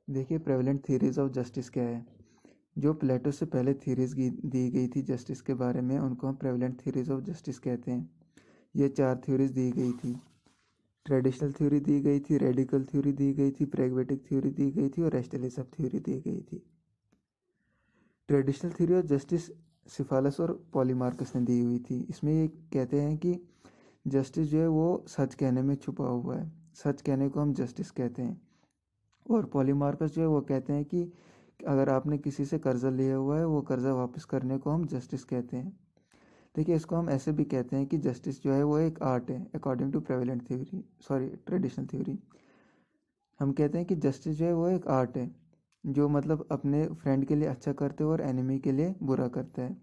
देखिए prevalent theories of justice क्या है। जो प्लेटो से पहले थ्योरीज दी गई थी जस्टिस के बारे में, उनको हम प्रेवलेंट थ्योरीज ऑफ जस्टिस कहते हैं। ये 4 थ्योरीज दी गई थी। ट्रेडिशनल थ्योरी दी गई थी, रेडिकल थ्योरी दी गई थी, प्रैग्मेटिक थ्योरी दी गई थी और रेस्टलिज्म थ्योरी दी गई थी। ट्रेडिशनल थ्योरी ऑफ जस्टिस सिफालस और पॉलीमार्कस ने दी हुई थी। इसमें ये कहते हैं कि जस्टिस जो है वो सच कहने में छुपा हुआ है, सच कहने को हम जस्टिस कहते हैं। और पॉलीमार्कस जो है वो कहते हैं कि अगर आपने किसी से कर्जा लिया हुआ है, वो कर्जा वापस करने को हम जस्टिस कहते हैं। देखिए इसको हम ऐसे भी कहते हैं कि जस्टिस जो है वो एक आर्ट है according to prevalent theory, sorry traditional theory. हम कहते हैं कि जस्टिस जो है वो एक आर्ट है, जो मतलब अपने फ्रेंड के लिए अच्छा करते हैं और एनिमी के लिए बुरा करता है।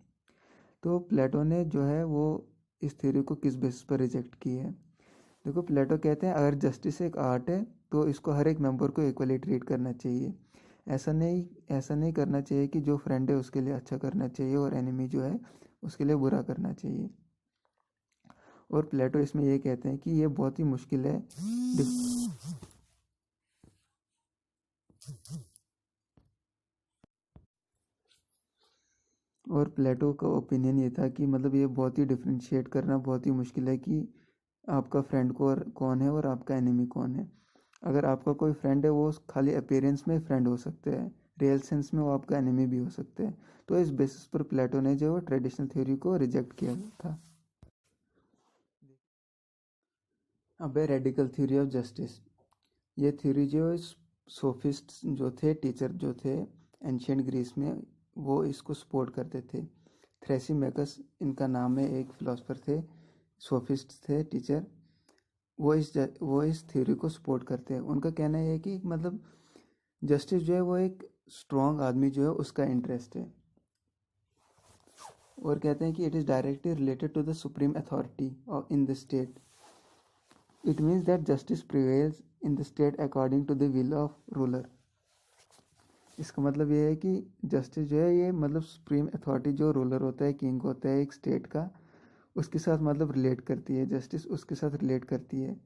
तो प्लेटो ने जो है वो इस थ्योरी को किस बेसिस पर रिजेक्ट की है। देखो प्लेटो कहते हैं अगर जस्टिस एक आर्ट है तो इसको हर एक मेंबर को इक्वली ट्रीट करना चाहिए। ऐसा नहीं करना चाहिए कि जो फ्रेंड है उसके लिए अच्छा करना चाहिए और एनिमी जो है उसके लिए बुरा करना चाहिए। और प्लेटो इसमें ये कहते हैं कि ये बहुत ही मुश्किल है। और प्लेटो का ओपिनियन ये था कि मतलब ये बहुत ही डिफ्रेंशिएट करना बहुत ही मुश्किल है कि आपका फ्रेंड कौन है और आपका एनिमी कौन है। अगर आपका कोई फ्रेंड है वो खाली अपीयरेंस में फ्रेंड हो सकते हैं, रियल सेंस में वो आपका एनिमी भी हो सकते हैं। तो इस बेसिस पर प्लेटो ने जो ट्रेडिशनल थ्योरी को रिजेक्ट किया था। अब है रेडिकल थ्योरी ऑफ जस्टिस। ये थ्योरी जो सोफिस्ट जो थे, टीचर जो थे एंशियंट ग्रीस में, वो इसको सपोर्ट करते थे। थ्रेसिमेकस इनका नाम है, एक फिलोसफर थे, सोफिस्ट थे टीचर। वो इस थ्योरी को सपोर्ट करते हैं। उनका कहना है कि मतलब जस्टिस जो है वो एक स्ट्रॉन्ग आदमी जो है उसका इंटरेस्ट है। और कहते हैं कि it is directly related to the supreme authority in the state. It means that justice prevails in the state according to the will of ruler. इसका मतलब ये है कि जस्टिस जो है ये मतलब सुप्रीम अथॉरिटी जो रूलर होता है, किंग होता है एक स्टेट का, उसके साथ मतलब रिलेट करती है। जस्टिस उसके साथ रिलेट करती है।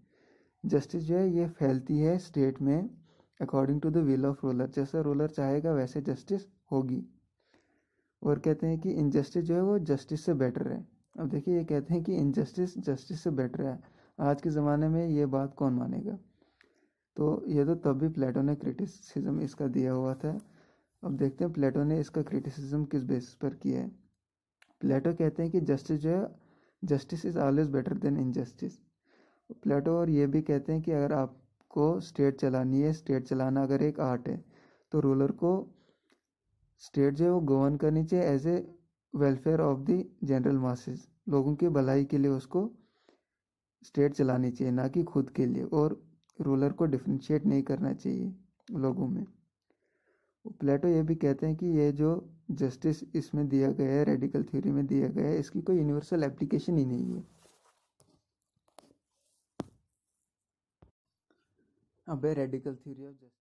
जस्टिस जो है ये फैलती है स्टेट में according to the will of ruler. जैसा रूलर चाहेगा वैसे जस्टिस होगी। और कहते हैं कि इनजस्टिस जो है वो जस्टिस से बेटर है। अब देखिए ये कहते हैं कि इनजस्टिस जस्टिस से बेटर है। आज के ज़माने में ये बात कौन मानेगा। तो ये तो तब भी प्लेटो ने क्रिटिसिज्म इसका दिया हुआ था। अब देखते हैं प्लेटो ने इसका क्रिटिसिज्म किस बेसिस पर किया है। प्लेटो कहते हैं कि जस्टिस जो है, justice is always better than injustice. Plato और ये भी कहते हैं कि अगर आपको स्टेट चलानी है, स्टेट चलाना अगर एक आर्ट है, तो रूलर को स्टेट जो है वो गवर्न करनी चाहिए as a welfare of the general masses. लोगों की भलाई के लिए उसको स्टेट चलानी चाहिए, ना कि खुद के लिए। और रूलर को डिफ्रेंशिएट नहीं करना चाहिए लोगों में। प्लेटो ये भी कहते हैं कि ये जो जस्टिस इसमें दिया गया है, रेडिकल थ्योरी में दिया गया है, इसकी कोई यूनिवर्सल एप्लीकेशन ही नहीं है। अब है रेडिकल थ्योरी ऑफ जस्टिस।